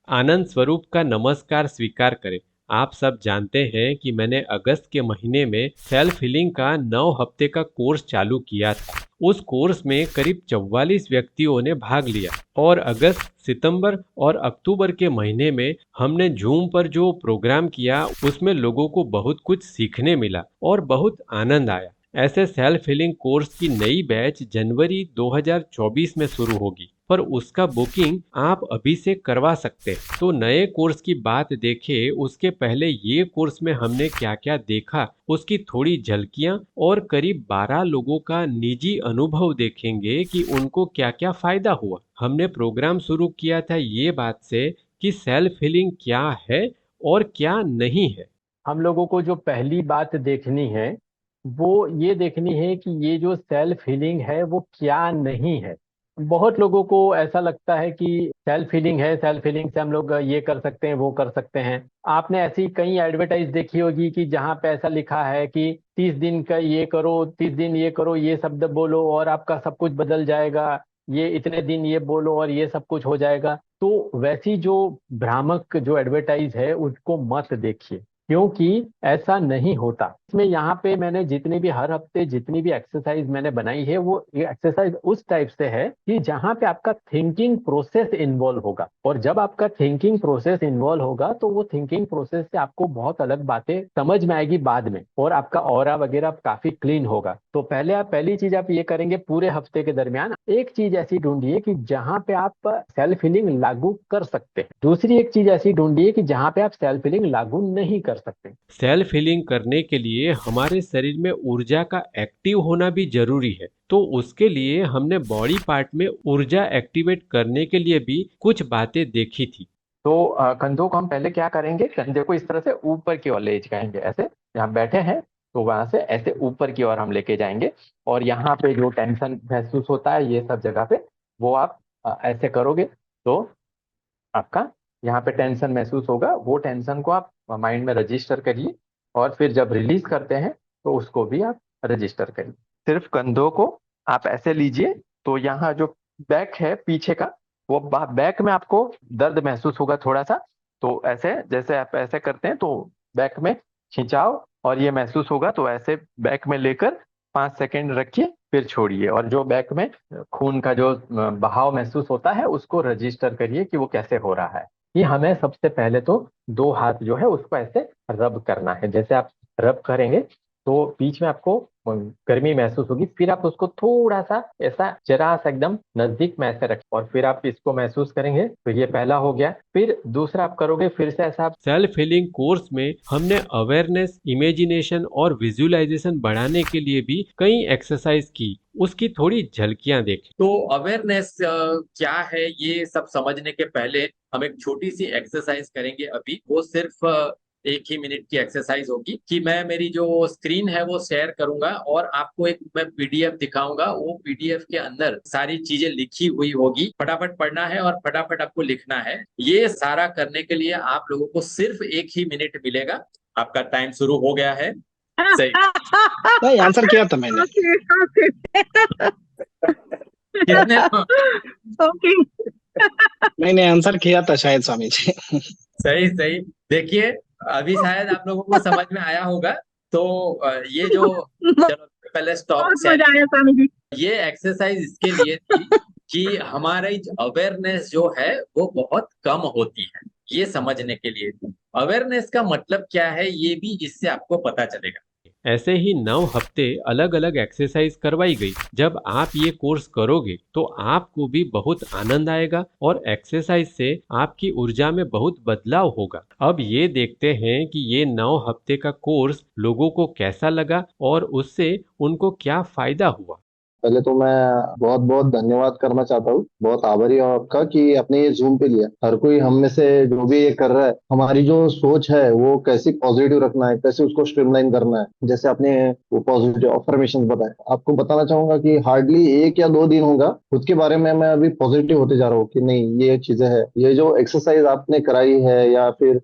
आनंद स्वरूप का नमस्कार स्वीकार करें। आप सब जानते हैं कि मैंने अगस्त के महीने में सेल्फ हीलिंग का 9 हफ्ते का कोर्स चालू किया था। उस कोर्स में करीब 44 व्यक्तियों ने भाग लिया और अगस्त, सितंबर और अक्टूबर के महीने में हमने जूम पर जो प्रोग्राम किया उसमें लोगों को बहुत कुछ सीखने मिला और बहुत आनंद आया। ऐसे सेल्फ हीलिंग कोर्स की नई बैच जनवरी 2024 में शुरू होगी, पर उसका बुकिंग आप अभी से करवा सकते हैं। तो नए कोर्स की बात देखें उसके पहले ये कोर्स में हमने क्या क्या देखा उसकी थोड़ी झलकियां और करीब 12 लोगों का निजी अनुभव देखेंगे कि उनको क्या क्या फायदा हुआ। हमने प्रोग्राम शुरू किया था ये बात से कि सेल्फ हीलिंग क्या है और क्या नहीं है। हम लोगों को जो पहली बात देखनी है वो ये देखनी है कि ये जो सेल्फ हीलिंग है वो क्या नहीं है। बहुत लोगों को ऐसा लगता है कि सेल्फ हीलिंग है, सेल्फ हीलिंग से हम लोग ये कर सकते हैं वो कर सकते हैं। आपने ऐसी कई एडवर्टाइज देखी होगी कि जहाँ पे ऐसा लिखा है कि 30 दिन का ये करो, 30 दिन ये करो, ये शब्द बोलो और आपका सब कुछ बदल जाएगा, ये इतने दिन ये बोलो और ये सब कुछ हो जाएगा। तो वैसी जो भ्रामक जो एडवर्टाइज है उसको मत देखिए, क्योंकि ऐसा नहीं होता। इसमें यहाँ पे मैंने जितनी भी हर हफ्ते जितनी भी एक्सरसाइज मैंने बनाई है वो ये एक्सरसाइज उस टाइप से है कि जहाँ पे आपका थिंकिंग प्रोसेस इन्वॉल्व होगा, और जब आपका थिंकिंग प्रोसेस इन्वॉल्व होगा तो वो थिंकिंग प्रोसेस से आपको बहुत अलग बातें समझ में आएगी बाद में, और आपका ऑरा वगैरह काफी क्लीन होगा। तो पहली चीज आप ये करेंगे, पूरे हफ्ते के दरमियान एक चीज ऐसी ढूंढिए कि जहाँ पे आप सेल्फ हीलिंग लागू कर सकते हैं। दूसरी एक चीज ऐसी ढूंढिए कि जहाँ पे आप सेल्फ हीलिंग लागू नहीं कर सकते। सेल्फ हीलिंग करने के लिए हमारे शरीर में ऊर्जा का एक्टिव होना भी जरूरी है। तो उसके लिए हमने बॉडी पार्ट में ऊर्जा एक्टिवेट करने के लिए भी कुछ बातें देखी थी। तो कंधों को हम पहले क्या करेंगे, कंधे को इस तरह से ऊपर की ओर ले जाएंगे, ऐसे यहाँ बैठे हैं तो वहां से ऐसे ऊपर की ओर हम लेके जाएंगे। और यहाँ पे जो टेंशन महसूस होता है ये सब जगह पे, वो आप ऐसे करोगे तो आपका यहाँ पे टेंशन महसूस होगा, वो टेंशन को आप माइंड में रजिस्टर करिए। और फिर जब रिलीज करते हैं तो उसको भी आप रजिस्टर करिए। सिर्फ कंधों को आप ऐसे लीजिए, तो यहाँ जो बैक है पीछे का, वो बैक में आपको दर्द महसूस होगा थोड़ा सा। तो ऐसे जैसे आप ऐसे करते हैं तो बैक में खिंचाव और ये महसूस होगा, तो ऐसे बैक में लेकर 5 सेकेंड रखिए, फिर छोड़िए। और जो बैक में खून का जो बहाव महसूस होता है उसको रजिस्टर करिए कि वो कैसे हो रहा है। ये हमें सबसे पहले तो दो हाथ जो है उसको ऐसे रब करना है। जैसे आप रब करेंगे तो बीच में आपको गर्मी महसूस होगी, फिर आप उसको थोड़ा सा ऐसा जरा सा एकदम नजदीक में ऐसे रखें और फिर आप इसको महसूस करेंगे। तो ये पहला हो गया। फिर दूसरा आप करोगे, फिर से ऐसा आप सेल्फ हीलिंग कोर्स में हमने अवेयरनेस, इमेजिनेशन और विजुअलाइजेशन बढ़ाने के लिए भी कई एक्सरसाइज की। उसकी थोड़ी झलकियां देखें। तो अवेयरनेस क्या है ये सब समझने के पहले हम एक छोटी सी एक्सरसाइज करेंगे अभी। वो सिर्फ 1 ही मिनट की एक्सरसाइज होगी कि मैं मेरी जो स्क्रीन है वो शेयर करूंगा और आपको एक मैं पीडीएफ दिखाऊंगा। वो पीडीएफ के अंदर सारी चीजें लिखी हुई होगी, फटाफट पढ़ना है और फटाफट आपको लिखना है। ये सारा करने के लिए आप लोगों को सिर्फ 1 ही मिनट मिलेगा। आपका टाइम शुरू हो गया है। सही। नहीं, आंसर किया था मैंने। कितने ओके। नहीं नहीं, आंसर किया था शायद स्वामी जी। सही सही। देखिए, अभी शायद आप लोगों को समझ में आया होगा। तो ये जो, चलो पहले स्टॉप बहुत मजा शेयरिंग। आया स्वामी जी। ये एक्सरसाइज इसके लिए थी कि हमारी अवेयरनेस जो है वो बहुत कम होती है, ये समझने के लिए थी। अवेयरनेस का मतलब क्या है ये भी इससे आपको पता चलेगा। ऐसे ही 9 हफ्ते अलग अलग एक्सरसाइज करवाई गई। जब आप ये कोर्स करोगे तो आपको भी बहुत आनंद आएगा और एक्सरसाइज से आपकी ऊर्जा में बहुत बदलाव होगा। अब ये देखते हैं कि ये 9 हफ्ते का कोर्स लोगों को कैसा लगा और उससे उनको क्या फायदा हुआ। पहले तो मैं बहुत बहुत धन्यवाद करना चाहता हूँ, बहुत आभारी हूँ आपका कि आपने ये जूम पे लिया। हर कोई हम में से जो भी ये कर रहा है, हमारी जो सोच है वो कैसे पॉजिटिव रखना है, कैसे उसको स्ट्रीमलाइन करना है। जैसे आपने वो पॉजिटिव अफर्मेशन बताए, आपको बताना चाहूंगा कि हार्डली 1 या 2 दिन होगा खुद के बारे में मैं अभी पॉजिटिव होते जा रहा हूँ कि नहीं ये चीजें है। ये जो एक्सरसाइज आपने कराई है या फिर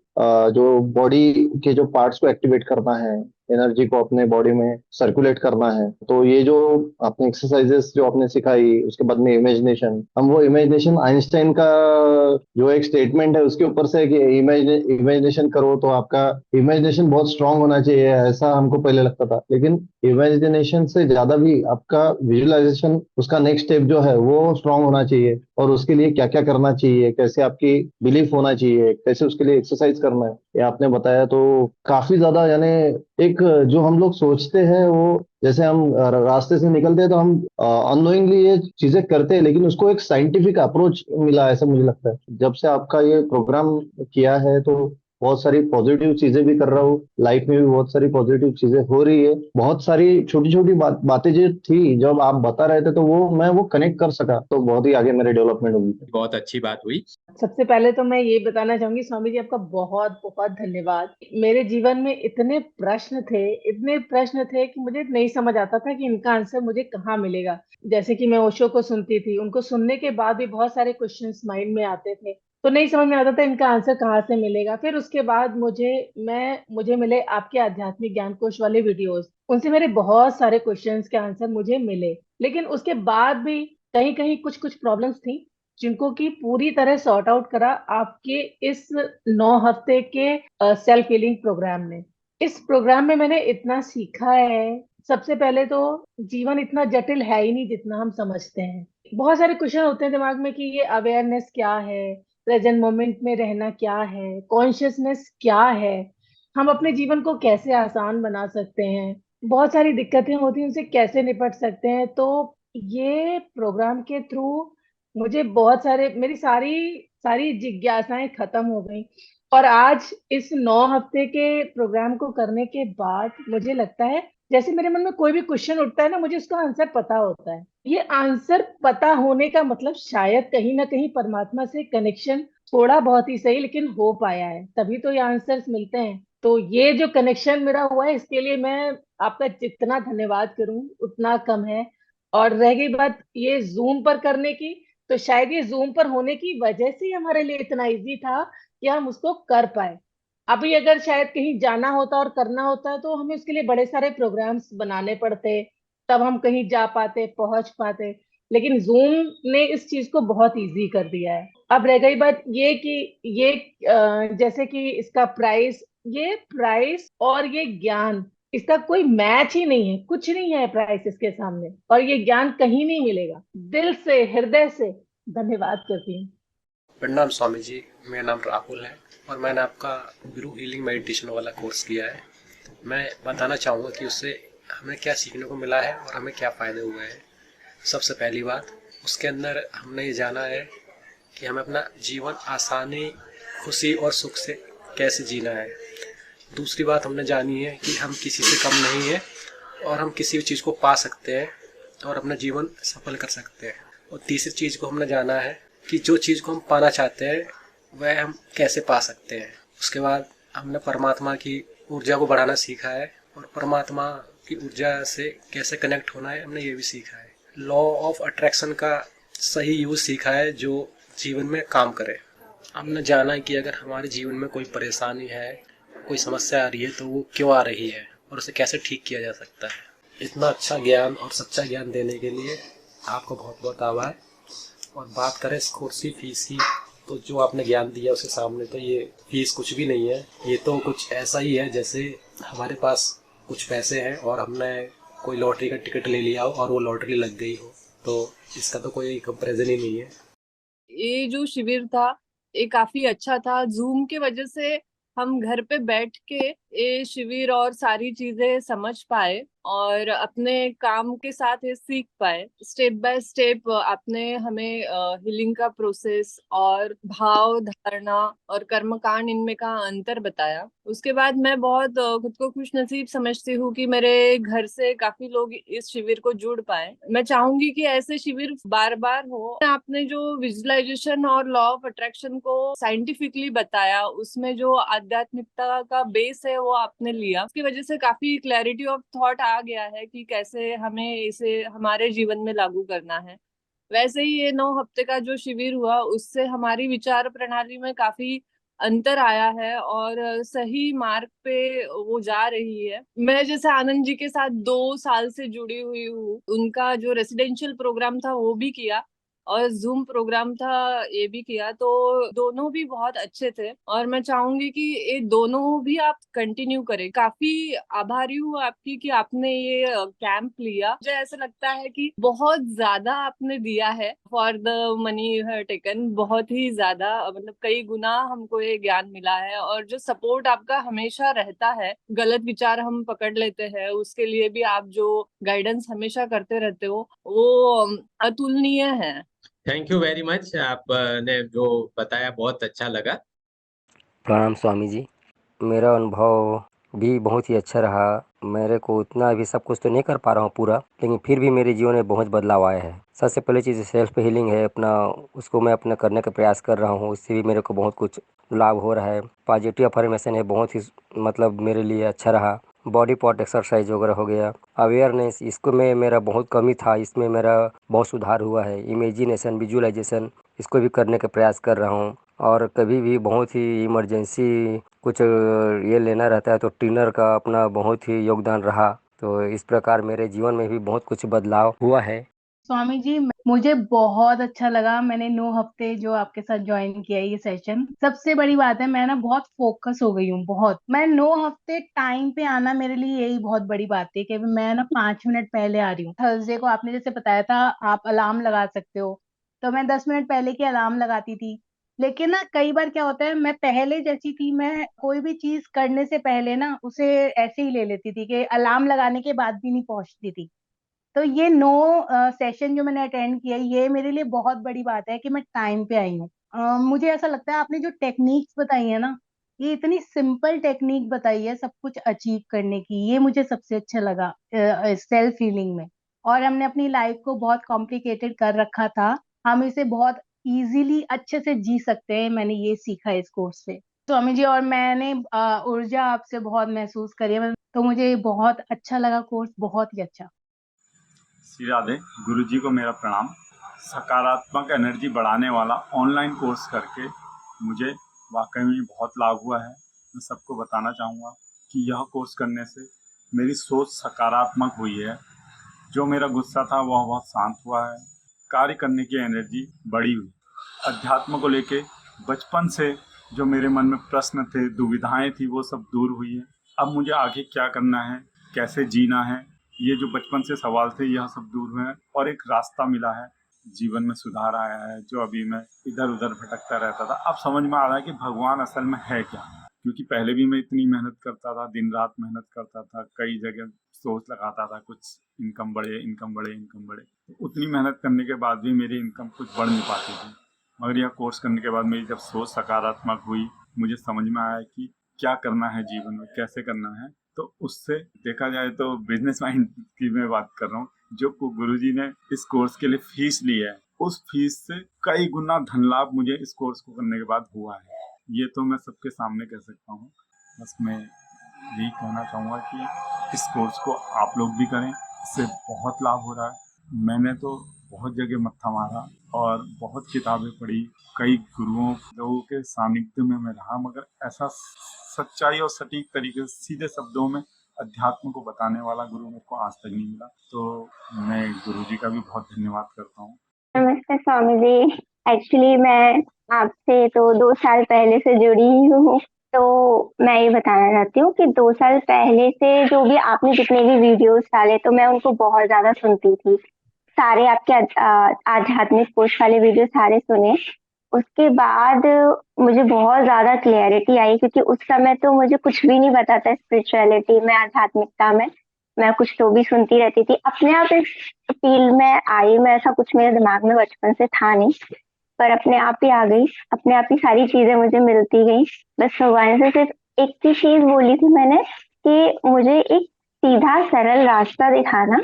जो बॉडी के जो पार्ट्स को एक्टिवेट करना है, एनर्जी को अपने बॉडी में सर्कुलेट करना है। तो ये जो आपने एक्सरसाइजेस जो आपने सिखाई, उसके बाद में इमेजिनेशन, हम वो इमेजिनेशन आइंस्टाइन का जो एक स्टेटमेंट है उसके ऊपर से कि इमेजिनेशन करो तो आपका इमेजिनेशन बहुत स्ट्रांग होना चाहिए, ऐसा हमको पहले लगता था। लेकिन इमेजिनेशन से ज्यादा भी आपका विजुअलाइजेशन, उसका नेक्स्ट स्टेप जो है वो स्ट्रांग होना चाहिए। और उसके लिए क्या क्या करना चाहिए, कैसे आपकी बिलीफ होना चाहिए, कैसे उसके लिए एक्सरसाइज करना है, ये आपने बताया। तो काफी ज्यादा यानी एक जो हम लोग सोचते हैं वो, जैसे हम रास्ते से निकलते हैं तो हम अननोइंगली ये चीजें करते हैं, लेकिन उसको एक साइंटिफिक अप्रोच मिला, ऐसा मुझे लगता है। जब से आपका ये प्रोग्राम किया है तो बहुत सारी पॉजिटिव चीजें भी कर रहा हूँ, लाइफ में भी बहुत सारी पॉजिटिव चीजें हो रही है। बहुत सारी छोटी छोटी बातें जो थी जब आप बता रहे थे तो वो कनेक्ट कर सका, तो बहुत ही आगे मेरी डेवलपमेंट होगी। बहुत अच्छी बात हुई। सबसे पहले तो मैं ये बताना चाहूंगी, स्वामी जी आपका बहुत बहुत धन्यवाद। मेरे जीवन में इतने प्रश्न थे कि मुझे नहीं समझ आता था कि इनका आंसर मुझे कहाँ मिलेगा। जैसे कि मैं ओशो को सुनती थी, उनको सुनने के बाद भी बहुत सारे क्वेश्चंस माइंड में आते थे, तो नहीं समझ में आता था इनका आंसर कहाँ से मिलेगा। फिर उसके बाद मुझे मिले आपके आध्यात्मिक ज्ञान कोश वाले वीडियोस, उनसे मेरे बहुत सारे क्वेश्चंस के आंसर मुझे मिले। लेकिन उसके बाद भी कहीं कहीं कुछ कुछ प्रॉब्लम्स थी, जिनको की पूरी तरह सॉर्ट आउट करा आपके इस 9 हफ्ते के सेल्फ हीलिंग प्रोग्राम ने। इस प्रोग्राम में मैंने इतना सीखा है। सबसे पहले तो जीवन इतना जटिल है ही नहीं जितना हम समझते हैं। बहुत सारे क्वेश्चन होते हैं दिमाग में कि ये अवेयरनेस क्या है, प्रेजेंट मोमेंट में रहना क्या है, कॉन्शियसनेस क्या है, हम अपने जीवन को कैसे आसान बना सकते हैं, बहुत सारी दिक्कतें होती हैं उनसे कैसे निपट सकते हैं। तो ये प्रोग्राम के थ्रू मुझे बहुत सारे, मेरी सारी सारी जिज्ञासाएं खत्म हो गई। और आज इस 9 हफ्ते के प्रोग्राम को करने के बाद मुझे लगता है जैसे मेरे मन में कोई भी क्वेश्चन उठता है ना, मुझे उसका आंसर पता होता है। ये आंसर पता होने का मतलब शायद कहीं ना कहीं परमात्मा से कनेक्शन थोड़ा बहुत ही सही लेकिन हो पाया है, तभी तो ये आंसर्स मिलते हैं। तो ये जो कनेक्शन मेरा हुआ है इसके लिए मैं आपका जितना धन्यवाद करूं उतना कम है। और रह गई बात ये जूम पर करने की, तो शायद ये जूम पर होने की वजह से ही हमारे लिए इतना इजी था कि हम उसको कर पाए। अभी अगर शायद कहीं जाना होता और करना होता तो हमें उसके लिए बड़े सारे प्रोग्राम्स बनाने पड़ते, तब हम कहीं जा पाते, पहुंच पाते। लेकिन जूम ने इस चीज को बहुत इजी कर दिया है। अब रह गई बात ये कि ये जैसे कि इसका प्राइस, ये प्राइस और ये ज्ञान, इसका कोई मैच ही नहीं है, कुछ नहीं है प्राइस इसके सामने, और ये ज्ञान कहीं नहीं मिलेगा। दिल से, हृदय से धन्यवाद करती हूँ। प्रणाम स्वामी जी, मेरा नाम राहुल है और मैंने आपका गुरु हीलिंग मेडिटेशन वाला कोर्स किया है। मैं बताना चाहूँगा कि उससे हमें क्या सीखने को मिला है और हमें क्या फ़ायदे हुए हैं। सबसे पहली बात, उसके अंदर हमने ये जाना है कि हमें अपना जीवन आसानी, खुशी और सुख से कैसे जीना है। दूसरी बात हमने जानी है कि हम किसी से कम नहीं है और हम किसी भी चीज़ को पा सकते हैं और अपना जीवन सफल कर सकते हैं। और तीसरी चीज़ को हमने जाना है कि जो चीज़ को हम पाना चाहते हैं वह हम कैसे पा सकते हैं। उसके बाद हमने परमात्मा की ऊर्जा को बढ़ाना सीखा है और परमात्मा की ऊर्जा से कैसे कनेक्ट होना है हमने ये भी सीखा है। लॉ ऑफ अट्रैक्शन का सही यूज़ सीखा है जो जीवन में काम करे। हमने जाना है कि अगर हमारे जीवन में कोई परेशानी है, कोई समस्या आ रही है तो वो क्यों आ रही है और उसे कैसे ठीक किया जा सकता है। इतना अच्छा ज्ञान और सच्चा ज्ञान देने के लिए आपको बहुत बहुत आभार। और बात करें इस कोर्स की फीस की, तो जो आपने ज्ञान दिया उसके सामने तो ये फीस कुछ भी नहीं है। ये तो कुछ ऐसा ही है जैसे हमारे पास कुछ पैसे हैं और हमने कोई लॉटरी का टिकट ले लिया हो और वो लॉटरी लग गई हो, तो इसका तो कोई कंपैरिजन ही नहीं है। ये जो शिविर था ये काफी अच्छा था। जूम के वजह से हम घर पे बैठ के ये शिविर और सारी चीजें समझ पाए और अपने काम के साथ ये सीख पाए। स्टेप बाय स्टेप आपने हमें हीलिंग का प्रोसेस और भाव धारणा और कर्मकांड इनमें का अंतर बताया। उसके बाद मैं बहुत खुद को खुश नसीब समझती हूँ कि मेरे घर से काफी लोग इस शिविर को जुड़ पाए। मैं चाहूंगी कि ऐसे शिविर बार बार हो। आपने जो विजुअलाइजेशन और लॉ ऑफ अट्रैक्शन को साइंटिफिकली बताया, उसमें जो आध्यात्मिकता का बेस है वो आपने लिया, उसकी वजह से काफी क्लैरिटी ऑफ थॉट आ गया है कि कैसे हमें इसे हमारे जीवन में लागू करना है। वैसे ही ये 9 हफ्ते का जो शिविर हुआ उससे हमारी विचार प्रणाली में काफी अंतर आया है और सही मार्ग पे वो जा रही है। मैं जैसे आनंद जी के साथ 2 साल से जुड़ी हुई हूँ, उनका जो रेसिडेंशियल प्रोग्राम था वो भी किया और जूम प्रोग्राम था ये भी किया, तो दोनों भी बहुत अच्छे थे और मैं चाहूंगी कि ये दोनों भी आप कंटिन्यू करें। काफी आभारी हूँ आपकी कि आपने ये कैंप लिया। मुझे ऐसा लगता है कि बहुत ज्यादा आपने दिया है for the money you have taken, बहुत ही ज्यादा, मतलब कई गुना हमको ये ज्ञान मिला है। और जो सपोर्ट आपका हमेशा रहता है, गलत विचार हम पकड़ लेते हैं उसके लिए भी आप जो गाइडेंस हमेशा करते रहते हो वो अतुलनीय है। थैंक यू वेरी मच, आपने जो बताया बहुत अच्छा लगा। प्रणाम स्वामी जी। मेरा अनुभव भी बहुत ही अच्छा रहा। मेरे को उतना अभी सब कुछ तो नहीं कर पा रहा हूँ पूरा, लेकिन फिर भी मेरे जीवन में बहुत बदलाव आया है। सबसे पहले चीज़ सेल्फ हीलिंग है अपना, उसको मैं अपना करने का प्रयास कर रहा हूँ, उससे भी मेरे को बहुत कुछ लाभ हो रहा है। पॉजिटिव अफर्मेशन है, बहुत ही मतलब मेरे लिए अच्छा रहा। बॉडी पार्ट एक्सरसाइज वगैरह हो गया। अवेयरनेस, इसको में मेरा बहुत कमी था, इसमें मेरा बहुत सुधार हुआ है। इमेजिनेशन, विजुअलाइजेशन, इसको भी करने का प्रयास कर रहा हूँ। और कभी भी बहुत ही इमरजेंसी कुछ ये लेना रहता है तो ट्रेनर का अपना बहुत ही योगदान रहा। तो इस प्रकार मेरे जीवन में भी बहुत कुछ बदलाव हुआ है। स्वामी जी, मुझे बहुत अच्छा लगा। मैंने 9 हफ्ते जो आपके साथ ज्वाइन किया ये सेशन, सबसे बड़ी बात है मैं ना बहुत फोकस हो गई हूँ। बहुत, मैं 9 हफ्ते टाइम पे आना मेरे लिए यही बहुत बड़ी बात है कि मैं ना 5 मिनट पहले आ रही हूँ। थर्सडे को आपने जैसे बताया था आप अलार्म लगा सकते हो, तो मैं 10 मिनट पहले की अलार्म लगाती थी। लेकिन ना कई बार क्या होता है, मैं पहले जैसी थी, मैं कोई भी चीज करने से पहले ना उसे ऐसे ही ले लेती थी कि अलार्म लगाने के बाद भी नहीं पहुंचती थी। तो ये 9 सेशन जो मैंने अटेंड किया, ये मेरे लिए बहुत बड़ी बात है कि मैं टाइम पे आई हूँ। मुझे ऐसा लगता है आपने जो टेक्निक्स बताई है ना, ये इतनी सिंपल टेक्निक बताई है सब कुछ अचीव करने की, ये मुझे सबसे अच्छा लगा सेल्फ हीलिंग में। और हमने अपनी लाइफ को बहुत कॉम्प्लिकेटेड कर रखा था, हम इसे बहुत इजीली अच्छे से जी सकते हैं, मैंने ये सीखा इस कोर्स से। स्वामी जी, और मैंने ऊर्जा आपसे बहुत महसूस करी है, तो मुझे बहुत अच्छा लगा कोर्स, बहुत ही अच्छा। श्री राधे। गुरुजी को मेरा प्रणाम। सकारात्मक एनर्जी बढ़ाने वाला ऑनलाइन कोर्स करके मुझे वाकई में बहुत लाभ हुआ है। मैं सबको बताना चाहूँगा कि यह कोर्स करने से मेरी सोच सकारात्मक हुई है। जो मेरा गुस्सा था वह बहुत शांत हुआ है। कार्य करने की एनर्जी बढ़ी हुई। अध्यात्म को लेके बचपन से जो मेरे मन में प्रश्न थे, दुविधाएं थी, वो सब दूर हुई है। अब मुझे आगे क्या करना है, कैसे जीना है, ये जो बचपन से सवाल थे यह सब दूर हुए हैं और एक रास्ता मिला है। जीवन में सुधार आया है। जो अभी मैं इधर उधर भटकता रहता था, अब समझ में आ रहा है कि भगवान असल में है क्या। क्योंकि पहले भी मैं इतनी मेहनत करता था, दिन रात मेहनत करता था, कई जगह सोच लगाता था कुछ इनकम बढ़े, इनकम बढ़े, इनकम बढ़े। तो उतनी मेहनत करने के बाद भी मेरी इनकम कुछ बढ़ नहीं पाती थी। मगर यह कोर्स करने के बाद मेरी जब सोच सकारात्मक हुई, मुझे समझ में आया कि क्या करना है जीवन में, कैसे करना है। तो उससे देखा जाए तो बिजनेस माइंड की मैं बात कर रहा हूँ। जो गुरुजी ने इस कोर्स के लिए फीस ली है, उस फीस से कई गुना धन लाभ मुझे इस कोर्स को करने के बाद हुआ है। ये तो मैं सबके सामने कह सकता हूँ। बस मैं यही कहना चाहूँगा कि इस कोर्स को आप लोग भी करें, इससे बहुत लाभ हो रहा है। मैंने तो बहुत जगह मत्था मारा और बहुत किताबें पढ़ी, कई गुरुओं लोगों के सानिध्य में मैं रहा, मगर ऐसा सच्चाई और सटीक तरीके से सीधे शब्दों में अध्यात्म को बताने वाला गुरु मेरे को आज तक नहीं मिला। तो मैं गुरुजी का भी बहुत धन्यवाद करता हूँ। नमस्ते स्वामी जी। एक्चुअली मैं आपसे तो 2 साल पहले से जुड़ी ही हूँ। तो मैं ये बताना चाहती हूँ कि 2 साल पहले से जो भी आपने जितने भी वीडियोस डाले, तो मैं उनको बहुत ज्यादा सुनती थी। सारे आपके आध्यात्मिक कोर्स वाले वीडियो सारे सुने। उसके बाद मुझे बहुत ज्यादा क्लियरिटी आई, क्योंकि उस समय तो मुझे कुछ भी नहीं पता था स्पिरिचुअलिटी में, आध्यात्मिकता में। मैं कुछ तो भी सुनती रहती थी, अपने आप इस फील्ड में आई मैं। ऐसा कुछ मेरे दिमाग में बचपन से था नहीं, पर अपने आप ही आ गई, अपने आप ही सारी चीजें मुझे मिलती गई। बस भगवान से सिर्फ एक ही चीज बोली थी मैंने कि मुझे एक सीधा सरल रास्ता दिखाना,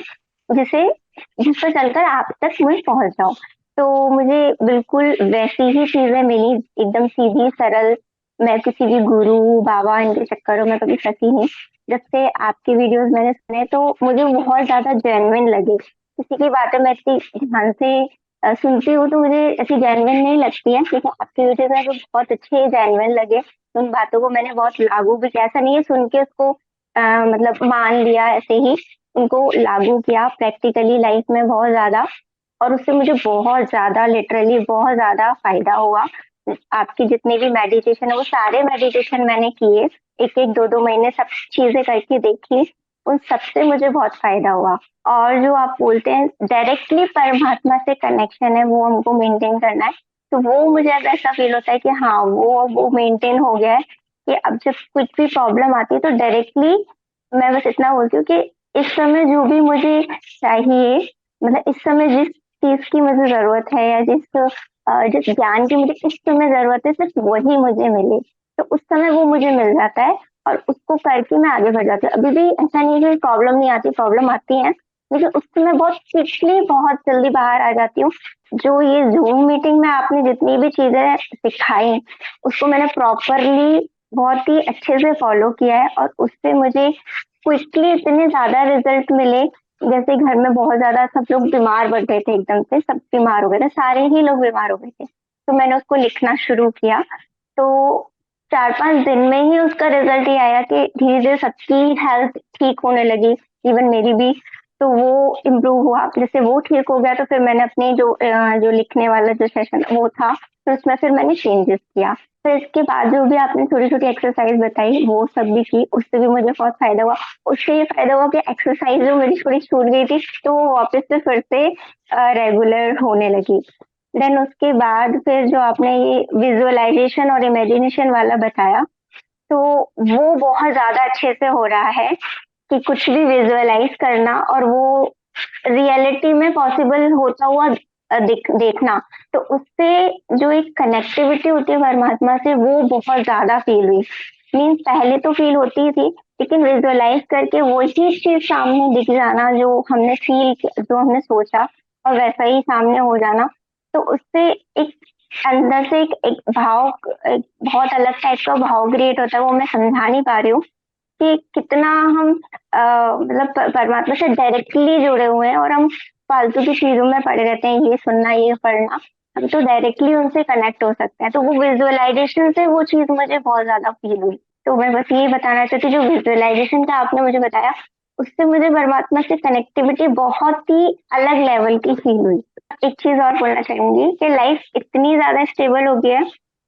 जिस पर चलकर आप तक मैं पहुंच जाऊं। तो मुझे बिल्कुल वैसी ही चीजें मिली, एकदम सीधी सरल। मैं किसी भी गुरु बाबा इनके चक्करों में कभी फंसी नहीं। जब से आपके वीडियोस मैंने सुने तो मुझे बहुत ज्यादा जेन्युइन लगे। किसी की बातें मैं इतनी ध्यान से सुनती हूँ तो मुझे ऐसी जेन्युइन नहीं लगती है, लेकिन आपकी वीडियो में तो बहुत अच्छे जेन्युइन लगे। उन बातों को मैंने बहुत लागू भी किया, ऐसा नहीं है सुन के उसको मतलब मान लिया, ऐसे ही उनको लागू किया प्रैक्टिकली लाइफ में बहुत ज्यादा। और उससे मुझे बहुत ज्यादा, लिटरली बहुत ज्यादा फायदा हुआ। आपकी जितने भी मेडिटेशन है वो सारे मेडिटेशन मैंने किए, एक एक दो दो महीने सब चीजें करके देखी, उन सबसे मुझे बहुत फायदा हुआ। और जो आप बोलते हैं डायरेक्टली परमात्मा से कनेक्शन है वो हमको मेंटेन करना है, तो वो मुझे अब ऐसा फील होता है कि हाँ वो मेंटेन हो गया है कि अब जब कुछ भी प्रॉब्लम आती है तो डायरेक्टली मैं बस इतना बोलती हूँ कि इस समय जो भी मुझे चाहिए, मतलब इस समय जिस चीज की मुझे जरूरत है या जिस ज्ञान की मुझे इस समय जरूरत है, सिर्फ वही मुझे मिले, तो उस समय वो मुझे मिल जाता है और उसको करके मैं आगे बढ़ जाती हूँ। अभी भी ऐसा नहीं है कि प्रॉब्लम नहीं आती, प्रॉब्लम आती है, लेकिन उससे मैं बहुत क्विकली, बहुत जल्दी बाहर आ जाती हूँ। जो ये जूम मीटिंग में आपने जितनी भी चीजें सिखाई उसको मैंने प्रॉपरली बहुत ही अच्छे से फॉलो किया है, और उससे मुझे क्विकली इतने ज्यादा रिजल्ट मिले। जैसे घर में बहुत ज्यादा सब लोग बीमार पड़ गए थे, एकदम से सब बीमार हो गए थे, सारे ही लोग बीमार हो गए थे, तो मैंने उसको लिखना शुरू किया। तो 4-5 दिन में ही उसका रिजल्ट ये आया कि धीरे धीरे सबकी हेल्थ ठीक होने लगी, इवन मेरी भी। तो वो इम्प्रूव हुआ, जैसे वो ठीक हो गया तो फिर मैंने अपने जो लिखने वाला जो सेशन वो था, तो उसमें फिर मैंने चेंजेस किया। फिर इसके बाद जो भी आपने छोटी छोटी एक्सरसाइज बताई वो सब भी की, उससे भी मुझे बहुत फायदा हुआ। उससे ये फायदा हुआ कि एक्सरसाइज जो मेरी थोड़ी छूट गई थी तो वो वापस से फिर से रेगुलर होने लगी। देन उसके बाद फिर जो आपने ये विजुअलाइजेशन और इमेजिनेशन वाला बताया, तो वो बहुत ज्यादा अच्छे से हो रहा है कि कुछ भी विजुअलाइज करना और वो रियलिटी में पॉसिबल होता हुआ देखना, तो उससे जो एक कनेक्टिविटी होती है परमात्मा से वो बहुत ज्यादा फील हुई। मीन्स पहले तो फील होती थी, लेकिन विजुअलाइज करके वही चीज सामने दिख जाना जो हमने जो हमने सोचा और वैसा ही सामने हो जाना, तो उससे एक अंदर से एक भाव, एक बहुत अलग टाइप का भाव क्रिएट होता है। वो मैं समझा नहीं पा रही हूँ कि कितना हम मतलब परमात्मा से डायरेक्टली जुड़े हुए हैं, और हम फालतू की चीजों में पड़े रहते हैं, ये सुनना ये पढ़ना, हम तो डायरेक्टली उनसे कनेक्ट हो सकते हैं। तो वो विजुअलाइजेशन से वो चीज मुझे बहुत ज्यादा फील हुई। तो मैं बस यही बताना चाहती हूँ, जो विजुअलाइजेशन का आपने मुझे बताया उससे मुझे परमात्मा से कनेक्टिविटी बहुत ही अलग लेवल की फील हुई। एक चीज और बोलना चाहूंगी कि लाइफ इतनी ज्यादा स्टेबल हो गई है,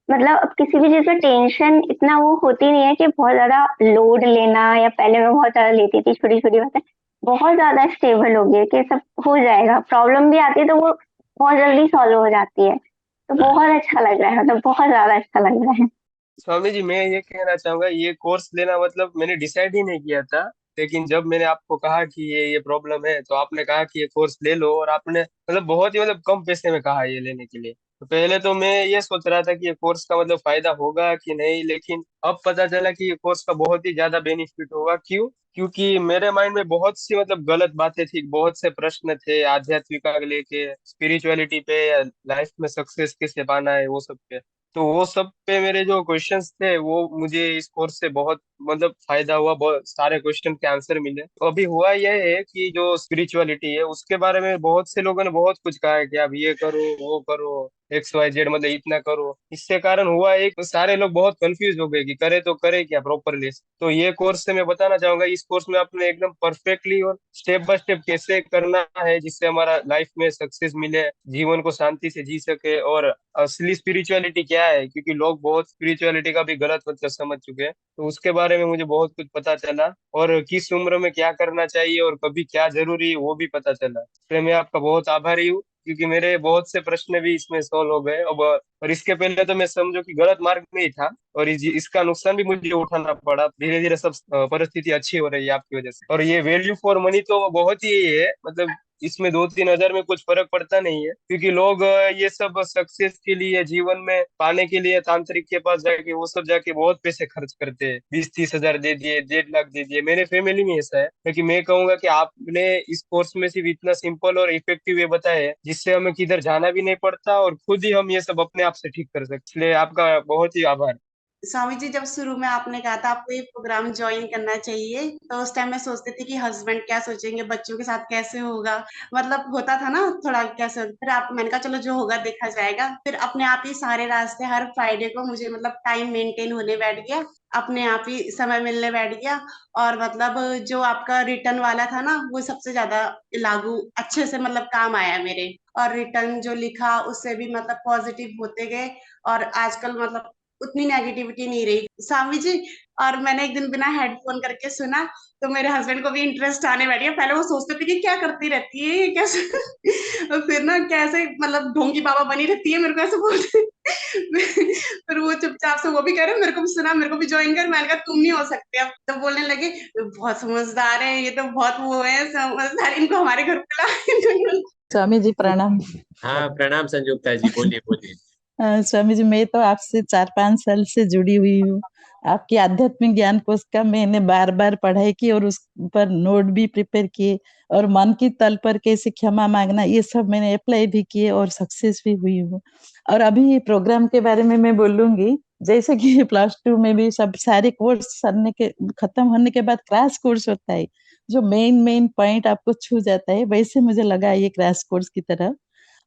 मतलब अब किसी भी चीज का टेंशन इतना वो होती नहीं है कि बहुत ज्यादा लोड लेना, या पहले मैं बहुत ज्यादा लेती थी छोटी छोटी बातें, बहुत ज्यादा स्टेबल हो गई है कि सब हो जाएगा। प्रॉब्लम भी आती है तो वो बहुत जल्दी सॉल्व हो जाती है, तो बहुत अच्छा लग रहा है, मतलब बहुत ज्यादा अच्छा लग रहा है। स्वामी जी, मैं ये कहना चाहूंगा, ये कोर्स लेना मतलब मैंने डिसाइड ही नहीं किया था, लेकिन जब मैंने आपको कहा कि ये प्रॉब्लम है तो आपने कहा कि ये कोर्स ले लो, और आपने मतलब बहुत ही मतलब कम पैसे में कहा ये लेने के लिए। तो पहले तो मैं ये सोच रहा था कि ये कोर्स का मतलब फायदा होगा कि नहीं, लेकिन अब पता चला कि ये कोर्स का बहुत ही ज्यादा बेनिफिट होगा। क्यों? क्योंकि मेरे माइंड में बहुत सी मतलब गलत बातें थी, बहुत से प्रश्न थे आध्यात्मिका के लेके, स्पिरिचुअलिटी पे, या लाइफ में सक्सेस कैसे पाना है वो सब पे। तो वो सब पे मेरे जो क्वेश्चंस थे वो मुझे इस कोर्स से बहुत मतलब फायदा हुआ, बहुत सारे क्वेश्चन के आंसर मिले। तो अभी हुआ यह है कि जो स्पिरिचुअलिटी है उसके बारे में बहुत से लोगों ने बहुत कुछ कहा है कि आप ये करो वो करो, XYZ मतलब इतना करो। इससे कारण हुआ एक, सारे लोग बहुत कंफ्यूज हो गए कि करे तो करे क्या प्रॉपरली। तो ये कोर्स से मैं बताना चाहूंगा, इस कोर्स में आपने एकदम परफेक्टली और स्टेप बाय स्टेप कैसे करना है जिससे हमारा लाइफ में सक्सेस मिले, जीवन को शांति से जी सके, और असली स्पिरिचुअलिटी क्या है, क्योंकि लोग बहुत स्पिरिचुअलिटी का भी गलत मतलब समझ चुके हैं। तो उसके बारे में मुझे बहुत कुछ पता चला, और किस उम्र में क्या करना चाहिए और कभी क्या जरूरी है वो भी पता चला। इसलिए मैं आपका बहुत आभारी हूँ, क्योंकि मेरे बहुत से प्रश्न भी इसमें सॉल्व हो गए अब। और इसके पहले तो मैं समझो कि गलत मार्ग में ही था, और इसका नुकसान भी मुझे उठाना पड़ा। धीरे धीरे सब परिस्थिति अच्छी हो रही है आपकी वजह से। और ये वैल्यू फॉर मनी तो बहुत ही है, मतलब इसमें 2-3 हजार में कुछ फर्क पड़ता नहीं है, क्योंकि लोग ये सब सक्सेस के लिए, जीवन में पाने के लिए तांत्रिक के पास जाके वो सब जाके बहुत पैसे खर्च करते हैं। 20-30 हजार दे दिए, 1.5 लाख दे दिए। मेरे फैमिली में ऐसा है, लेकिन मैं कहूंगा कि आपने इस कोर्स में सिर्फ इतना सिंपल और इफेक्टिव वे बताया है जिससे हमें किधर जाना भी नहीं पड़ता, और खुद ही हम ये सब अपने आप से ठीक कर सकते हैं। इसलिए आपका बहुत ही आभार। स्वामी जी, जब शुरू में आपने कहा था आपको ये प्रोग्राम ज्वाइन करना चाहिए, तो उस टाइम मैं सोचती थी कि हस्बैंड क्या सोचेंगे, बच्चों के साथ कैसे होगा, मतलब होता था ना थोड़ा कैसे। फिर आप मैंने कहा चलो जो होगा देखा जाएगा। फिर अपने आप ही सारे रास्ते हर फ्राइडे को मुझे मतलब टाइम मेंटेन होने बैठ गया, अपने आप ही समय मिलने बैठ गया। और मतलब जो आपका रिटर्न वाला था ना, वो सबसे ज्यादा लागू अच्छे से मतलब काम आया मेरे। और रिटर्न जो लिखा उससे भी मतलब पॉजिटिव होते गए। और आजकल मतलब उतनी नेगेटिविटी नहीं रही स्वामी जी। और मैंने एक दिन बिना हेडफोन करके सुना, तो मेरे हस्बैंड को भी इंटरेस्ट आने बैठ गया। पहले वो सोचते थे कि क्या करती रहती है ये, कैसे और फिर ना कैसे मतलब ढोंगी बाबा बनी रहती है, मेरे को ऐसे बोलते फिर वो चुपचाप से वो भी कह रहे मेरे को भी सुना, मेरे को भी ज्वाइन कर। मैंने कहा तुम नहीं हो सकते अब। तो बोलने लगे बहुत समझदार है ये, तो बहुत वो है समझदार, इनको हमारे घर पे ला। स्वामी जी प्रणाम। हाँ, प्रणाम संयुक्ता जी, बोलिए बोलिए। स्वामी जी, मैं तो आपसे 4-5 साल से जुड़ी हुई हूँ। आपकी आध्यात्मिक ज्ञान कोश का मैंने बार-बार पढ़ाई की और उस पर नोट भी प्रिपेयर किए, और मन की तल पर कैसे क्षमा माँगना ये सब मैंने अप्लाई भी किए और सक्सेस भी हुई हूँ। और अभी ये प्रोग्राम के बारे में मैं बोलूँगी, जैसे कि +2 में भी सब सारे कोर्स खत्म होने के बाद क्रैश कोर्स होता है, जो मेन पॉइंट आपको छू जाता है, वैसे मुझे लगा ये क्रैश कोर्स की तरह।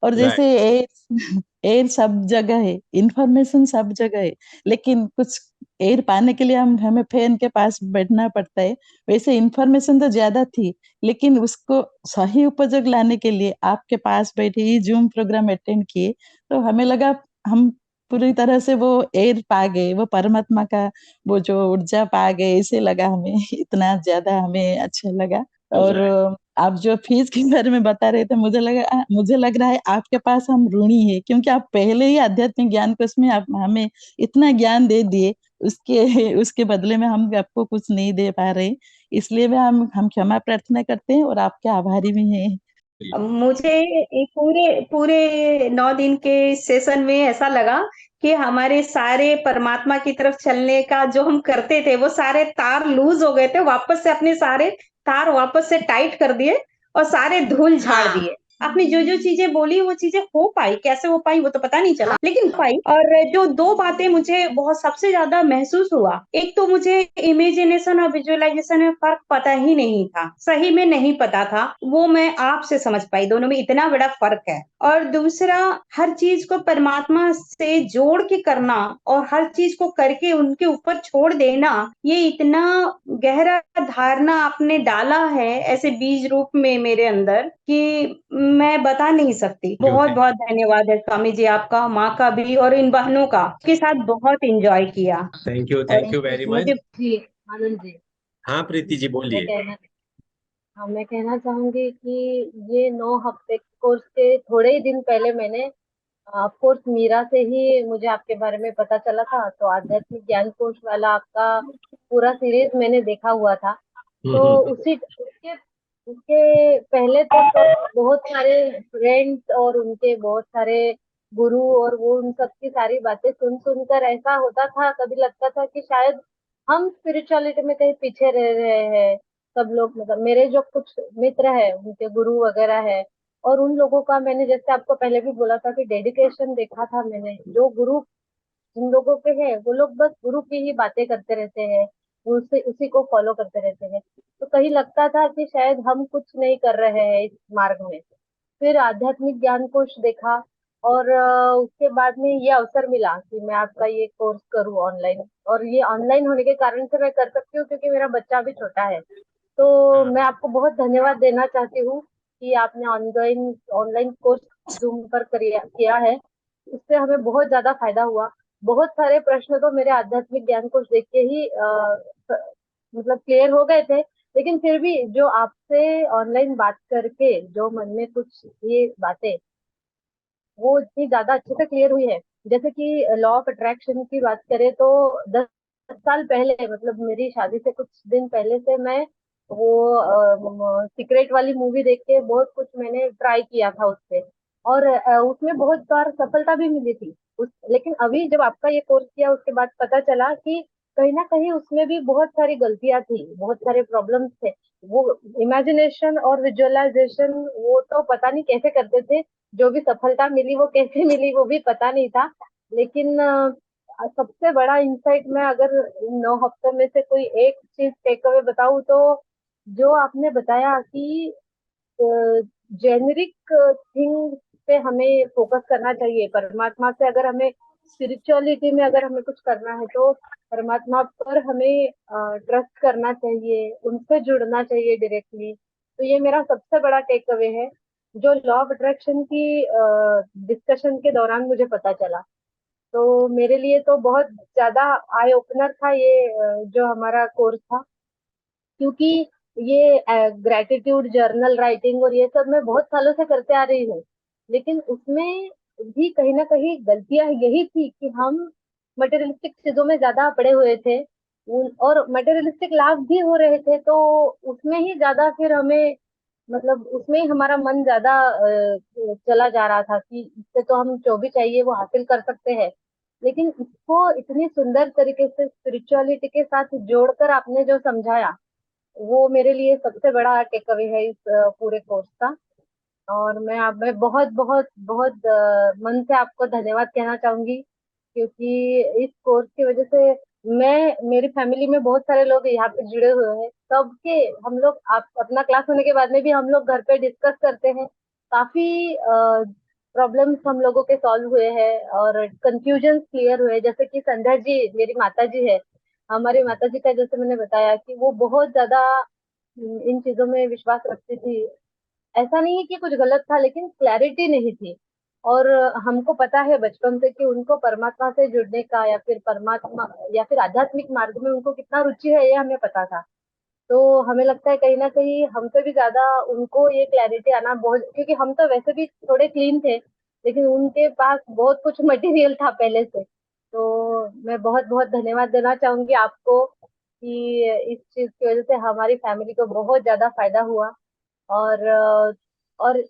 और जैसे राइट। एयर सब जगह है, इन्फॉर्मेशन सब जगह है, लेकिन कुछ एयर पाने के लिए हमें फैन के पास बैठना पड़ता है। वैसे इन्फॉर्मेशन तो ज़्यादा थी, लेकिन उसको सही उपजग लाने के लिए आपके पास बैठे ये ज़ूम प्रोग्राम अटेंड किए, तो हमें लगा हम पूरी तरह से वो एयर पा गए, वो परमात्मा का वो जो ऊर्जा पा गए, ऐसे लगा हमें इतना ज़्यादा हमें अच्छा लगा। और राइट। आप जो फीस के बारे में बता रहे थे, मुझे लग रहा है आपके पास हम ऋणी हैं, क्योंकि आप पहले ही आध्यात्मिक ज्ञान कोश में आप हमें इतना ज्ञान दे दिए, उसके उसके बदले में हम आपको कुछ नहीं दे पा रहे। इसलिए भी हम क्षमा प्रार्थना करते हैं और आपके आभारी भी हैं। मुझे एक पूरे पूरे 9 दिन के सेशन में ऐसा लगा कि हमारे सारे परमात्मा की तरफ चलने का जो हम करते थे, वो सारे तार लूज़ हो गए थे, वापस से अपने सारे तार वापस से टाइट कर दिए और सारे धूल झाड़ हाँ दिए। आपने जो-जो चीज़ें बोली वो चीज़ें हो पाई, कैसे हो पाई वो तो पता नहीं चला, लेकिन पाई। और जो 2 बातें मुझे बहुत सबसे ज़्यादा महसूस हुआ, एक तो मुझे इमेजिनेशन और विजुअलाइज़ेशन में फ़र्क पता ही नहीं था, सही में नहीं पता था, वो मैं आपसे समझ पाई, दोनों में इतना बड़ा फ़र्क है। और दूसरा, हर चीज़ को परमात्मा से जोड़ के करना और हर चीज़ को करके उनके ऊपर छोड़ देना, ये इतना गहरा धारणा आपने डाला है ऐसे बीज रूप में मेरे अंदर कि मैं बता नहीं सकती। थैंक यू, बहुत-बहुत धन्यवाद है स्वामी जी आपका, माँ का भी और इन बहनों का। के साथ बहुत एन्जॉय किया। और थैंक यू वेरी मच। मुझे जी आनंद जी, हाँ प्रीति जी, मैं बोलिए। कहना हाँ, मैं कहना चाहूंगी कि ये 9 हफ्ते कोर्स के थोड़े ही दिन पहले मैंने ऑफ कोर्स मीरा से ही मुझे आपके बारे में पता चला था, तो आध्यात्मिक ज्ञान कोश वाला आपका पूरा सीरीज मैंने देखा हुआ था। तो हम्म। उसी उसके उसके पहले तक बहुत सारे फ्रेंड्स और उनके बहुत सारे गुरु और वो उन सब की सारी बातें सुन सुनकर ऐसा होता था, कभी लगता था कि शायद हम स्पिरिचुअलिटी में कहीं पीछे रह रहे हैं। सब लोग मतलब मेरे जो कुछ मित्र है उनके गुरु वगैरह है, और उन लोगों का मैंने जैसे आपको पहले भी बोला था कि डेडिकेशन देखा था मैंने। जो गुरु जिन लोगों के हैं वो लोग बस गुरु की ही बातें करते रहते हैं, वो उसी उसी को फॉलो करते रहते हैं। तो कहीं लगता था कि शायद हम कुछ नहीं कर रहे हैं इस मार्ग में। फिर आध्यात्मिक ज्ञान कोश देखा, और उसके बाद में ये अवसर मिला कि मैं आपका ये कोर्स करूँ ऑनलाइन। और ये ऑनलाइन होने के कारण से मैं कर सकती हूँ क्योंकि मेरा बच्चा अभी छोटा है। तो मैं आपको बहुत धन्यवाद देना चाहती हूँ कि आपने ऑनलाइन ऑनलाइन कोर्स जूम पर किया है। इससे हमें बहुत ज्यादा फायदा हुआ। बहुत सारे प्रश्न तो मेरे आध्यात्मिक ज्ञान कोश देख के ही मतलब क्लियर हो गए थे, लेकिन फिर भी जो आपसे ऑनलाइन बात करके जो मन में कुछ ये बातें वो इतनी ज्यादा अच्छे से क्लियर हुई है। जैसे कि लॉ ऑफ अट्रैक्शन की बात करें तो 10 साल पहले मतलब मेरी शादी से कुछ दिन पहले से मैं वो सीक्रेट वाली मूवी देख के बहुत कुछ मैंने ट्राई किया था उससे, और उसमें बहुत बार सफलता भी मिली थी। लेकिन अभी जब आपका ये कोर्स किया उसके बाद पता चला कि कहीं ना कहीं उसमें भी बहुत सारी गलतियां थी, बहुत सारे प्रॉब्लम्स थे। वो इमेजिनेशन और विजुअलाइजेशन वो तो पता नहीं कैसे करते थे, जो भी सफलता मिली वो कैसे मिली वो भी पता नहीं था। लेकिन सबसे बड़ा इंसाइट मैं अगर इन 9 हफ्तों में से कोई एक चीज टेक अवे बताऊं तो जो आपने बताया कि जेनेरिक थिंग पे हमें फोकस करना चाहिए। परमात्मा से अगर हमें स्पिरिचुअलिटी में अगर हमें कुछ करना है तो परमात्मा पर हमें ट्रस्ट करना चाहिए, उनसे जुड़ना चाहिए डायरेक्टली। तो ये मेरा सबसे बड़ा टेक अवे है जो लॉ ऑफ अट्रैक्शन की डिस्कशन के दौरान मुझे पता चला। तो मेरे लिए तो बहुत ज्यादा आई ओपनर था ये जो हमारा कोर्स था, क्योंकि ये ग्रेटिट्यूड जर्नल राइटिंग और ये सब मैं बहुत सालों से करते आ रही हूँ, लेकिन उसमें भी कहीं ना कहीं गलतियां यही थी कि हम मटेरियलिस्टिक चीजों में ज्यादा पड़े हुए थे और मटेरियलिस्टिक लाभ भी हो रहे थे, तो उसमें ही ज्यादा फिर हमें मतलब उसमें ही हमारा मन ज्यादा चला जा रहा था कि इससे तो हम जो भी चाहिए वो हासिल कर सकते हैं। लेकिन इसको इतनी सुंदर तरीके से स्पिरिचुअलिटी के साथ जोड़कर आपने जो समझाया वो मेरे लिए सबसे बड़ा टेक अवे है इस पूरे कोर्स का। और मैं बहुत बहुत बहुत मन से आपको धन्यवाद कहना चाहूंगी, क्योंकि इस कोर्स की वजह से मैं मेरी फैमिली में बहुत सारे लोग यहाँ पे जुड़े हुए हैं, सबके हम लोग आप अपना क्लास होने के बाद में भी हम लोग घर पे डिस्कस करते हैं। काफी प्रॉब्लम्स हम लोगों के सॉल्व हुए हैं और कंफ्यूजन क्लियर हुए। जैसे कि संध्या जी मेरी माता जी है, हमारी माता जी का जैसे मैंने बताया कि वो बहुत ज्यादा इन चीजों में विश्वास रखती थी। ऐसा नहीं है कि कुछ गलत था, लेकिन क्लैरिटी नहीं थी। और हमको पता है बचपन से कि उनको परमात्मा से जुड़ने का या फिर परमात्मा या फिर आध्यात्मिक मार्ग में उनको कितना रुचि है ये हमें पता था। तो हमें लगता है कहीं ना कहीं हमसे भी ज्यादा उनको ये क्लैरिटी आना बहुत, क्योंकि हम तो वैसे भी थोड़े क्लीन थे, लेकिन उनके पास बहुत कुछ मटेरियल था पहले से। तो मैं बहुत बहुत धन्यवाद देना चाहूंगी आपको कि इस चीज की वजह से हमारी फैमिली को बहुत ज्यादा फायदा हुआ। और और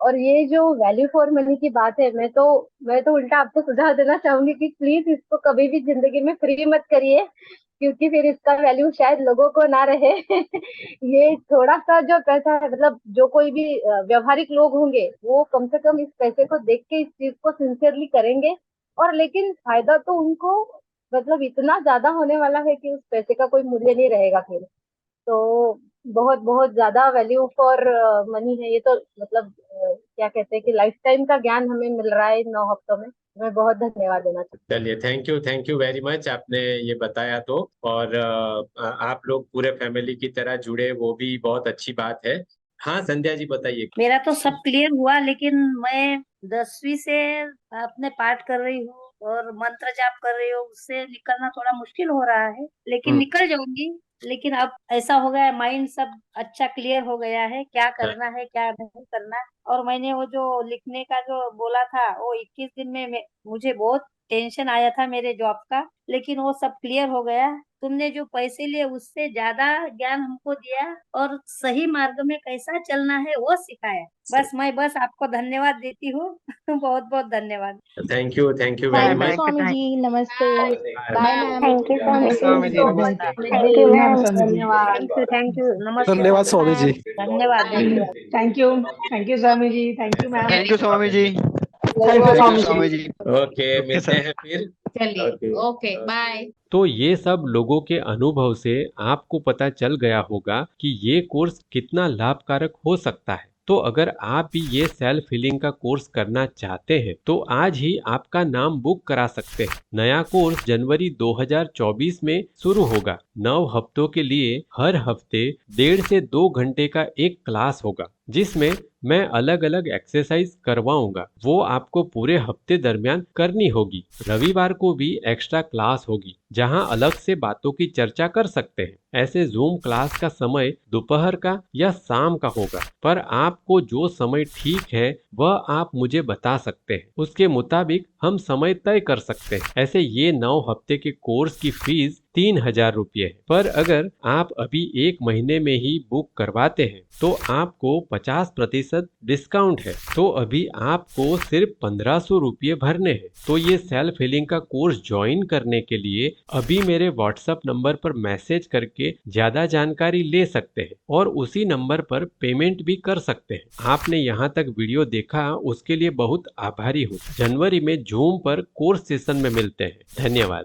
और ये जो वैल्यू फॉर मनी की बात है, मैं तो उल्टा आपको सुझाव देना चाहूंगी कि प्लीज इसको कभी भी जिंदगी में फ्री मत करिए, क्योंकि फिर इसका वैल्यू शायद लोगों को ना रहे। ये थोड़ा सा जो पैसा है, मतलब जो कोई भी व्यवहारिक लोग होंगे वो कम से कम इस पैसे को देख के इस चीज को सिंसियरली करेंगे। और लेकिन फायदा तो उनको मतलब इतना ज्यादा होने वाला है कि उस पैसे का कोई मूल्य नहीं रहेगा फिर। तो बहुत बहुत ज्यादा वैल्यू फॉर मनी है ये तो, मतलब क्या कहते हैं कि लाइफ टाइम का ज्ञान हमें मिल रहा है इन 9 हफ्तों में। मैं बहुत धन्यवाद देना चाहती चलिए, थैंक यू वेरी मच, आपने ये बताया तो। और आप लोग पूरे फैमिली की तरह जुड़े, वो भी बहुत अच्छी बात है। हाँ संध्या जी बताइए। मेरा तो सब क्लियर हुआ, लेकिन मैं 10वीं से अपने पाठ कर रही हूँ और मंत्र जाप कर रही हूँ, उससे निकलना थोड़ा मुश्किल हो रहा है, लेकिन निकल जाऊंगी। लेकिन अब ऐसा हो गया है, माइंड सब अच्छा क्लियर हो गया है, क्या करना है क्या नहीं करना। और मैंने वो जो लिखने का जो बोला था वो 21 दिन में मुझे बहुत टेंशन आया था मेरे जॉब का, लेकिन वो सब क्लियर हो गया। तुमने जो पैसे लिए उससे ज्यादा ज्ञान हमको दिया और सही मार्ग में कैसा चलना है वो सिखाया। बस आपको धन्यवाद देती हूँ। बहुत बहुत धन्यवाद। Thank you very much. Swami ji नमस्ते। Bye ma'am. Thank you Swami ji. Thank you ma'am. धन्यवाद। थैंक यू नमस्ते। धन्यवाद स्वामी जी। धन्यवाद। Thank you Swami ji. Thank you ma'am. Thank you Swami ji. Thank you Swami ji. Okay, मिलते हैं फिर। चलिए ओके बाय। तो ये सब लोगों के अनुभव से आपको पता चल गया होगा कि ये कोर्स कितना लाभकारक हो सकता है। तो अगर आप भी ये सेल्फ हीलिंग का कोर्स करना चाहते हैं तो आज ही आपका नाम बुक करा सकते हैं। नया कोर्स जनवरी 2024 में शुरू होगा। 9 हफ्तों के लिए हर हफ्ते 1.5 से 2 घंटे का एक क्लास होगा, जिसमें मैं अलग अलग एक्सरसाइज करवाऊंगा। वो आपको पूरे हफ्ते दरमियान करनी होगी। रविवार को भी एक्स्ट्रा क्लास होगी, जहां अलग से बातों की चर्चा कर सकते हैं। ऐसे जूम क्लास का समय दोपहर का या शाम का होगा, पर आपको जो समय ठीक है वह आप मुझे बता सकते हैं। उसके मुताबिक हम समय तय कर सकते हैं। ऐसे ये 9 हफ्ते के कोर्स की फीस 3000 रुपये है, पर अगर आप अभी 1 महीने में ही बुक करवाते हैं तो आपको 50% डिस्काउंट है। तो अभी आपको सिर्फ 1500 रुपये भरने हैं। तो ये सेल्फ हीलिंग का कोर्स ज्वाइन करने के लिए अभी मेरे व्हाट्सएप नंबर पर मैसेज करके ज्यादा जानकारी ले सकते हैं और उसी नंबर पर पेमेंट भी कर सकते हैं। आपने यहाँ तक वीडियो देखा उसके लिए बहुत आभारी हूँ। जनवरी में जूम पर कोर्स सेशन में मिलते हैं। धन्यवाद।